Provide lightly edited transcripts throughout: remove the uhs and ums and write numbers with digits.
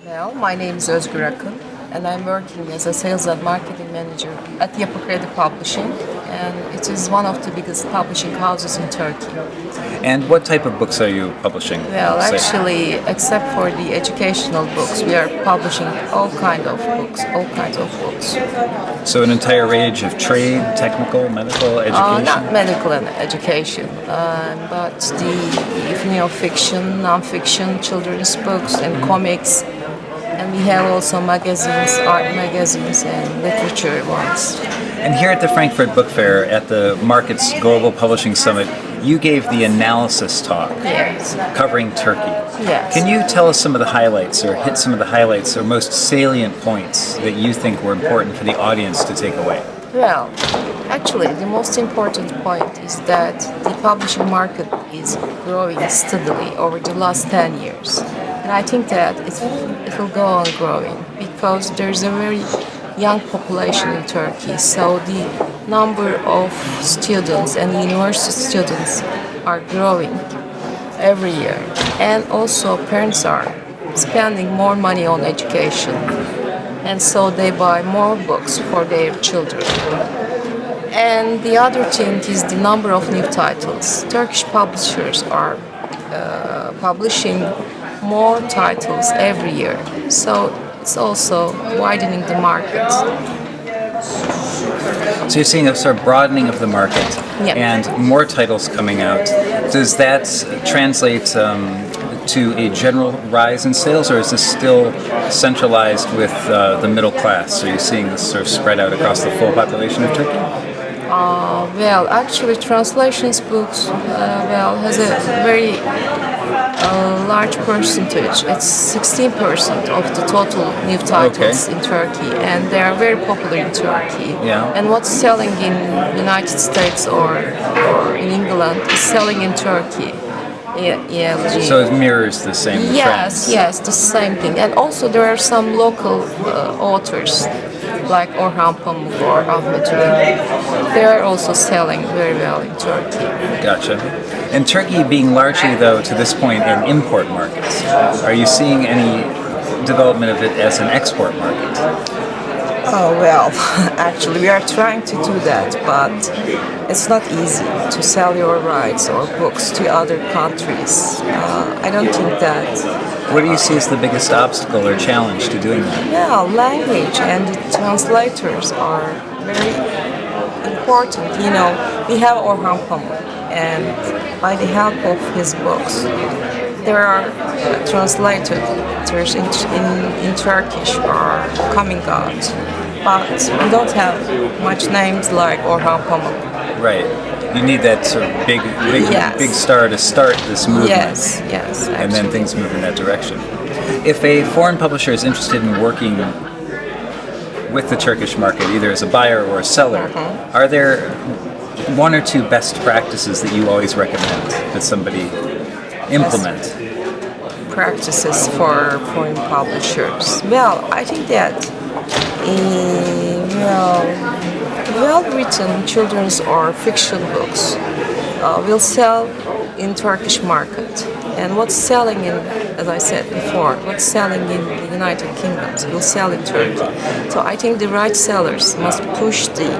Well, my name is Oezguer Akin, and I'm working as a sales and marketing manager at Yapı Kredi Publishing, and it is one of the biggest publishing houses in Turkey. And what type of books are you publishing? Well, say? actually, except for the educational books, we are publishing all kinds of books. So an entire range of trade, technical, medical, education? Not medical and education, but the fiction, non-fiction, children's books and comics. And we have also magazines, art magazines and literature ones. And here at the Frankfurt Book Fair, at the Markets Global Publishing Summit, you gave the analysis talk Yes. covering Turkey. Yes. Can you tell us some of the highlights, or hit some of the highlights or most salient points that you think were important for the audience to take away? Well, actually, the most important point is that the publishing market is growing steadily over the last 10 years. And I think that it will go on growing because there's a very young population in Turkey. So the number of students and university students are growing every year. And also parents are spending more money on education. And so they buy more books for their children. And the other thing is the number of new titles. Turkish publishers are publishing more titles every year. So it's also widening the market. So you're seeing a sort of broadening of the market Yeah. and more titles coming out. Does that translate to a general rise in sales, or is this still centralized with the middle class? Are you seeing this sort of spread out across the full population of Turkey? Well, actually, translations books has a very large percentage. It's 16% of the total new titles in Turkey, and they are very popular in Turkey. Yeah. And what's selling in United States or in England is selling in Turkey. ELG. So it mirrors the same trends. Yes, the same thing. And also there are some local authors like Orhan Pamuk or Ahmet Ümit. They are also selling very well in Turkey. Gotcha. And Turkey being largely, though, to this point, an import market, are you seeing any development of it as an export market? Oh, well, actually, we are trying to do that, but it's not easy to sell your rights or books to other countries. I don't think that. What do you see as the biggest obstacle or challenge to doing that? Yeah, language and the translators are very important. We have Orhan Pamuk, and by the help of his books, there are translators in Turkish are coming out, but we don't have much names like Orhan Pamuk. Right. You need that sort of big star to start this movement. Yes, and then things move in that direction. If a foreign publisher is interested in working with the Turkish market, either as a buyer or a seller, are there one or two best practices that you always recommend that somebody implement? Practices for foreign publishers. Well, I think that well-written children's or fiction books will sell in Turkish market. And what's selling in, as I said before, what's selling in the United Kingdom will sell in Turkey. So I think the right sellers must push the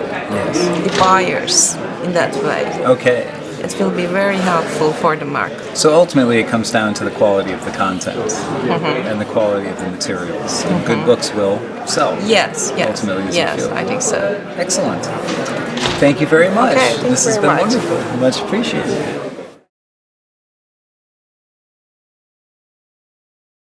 buyers in that way. Okay. It will be very helpful for the market. So ultimately it comes down to the quality of the content and the quality of the materials. And good books will sell. Yes. Ultimately, as you feel. I think so. Excellent. Thank you very much. Okay, This has been wonderful. Much appreciated.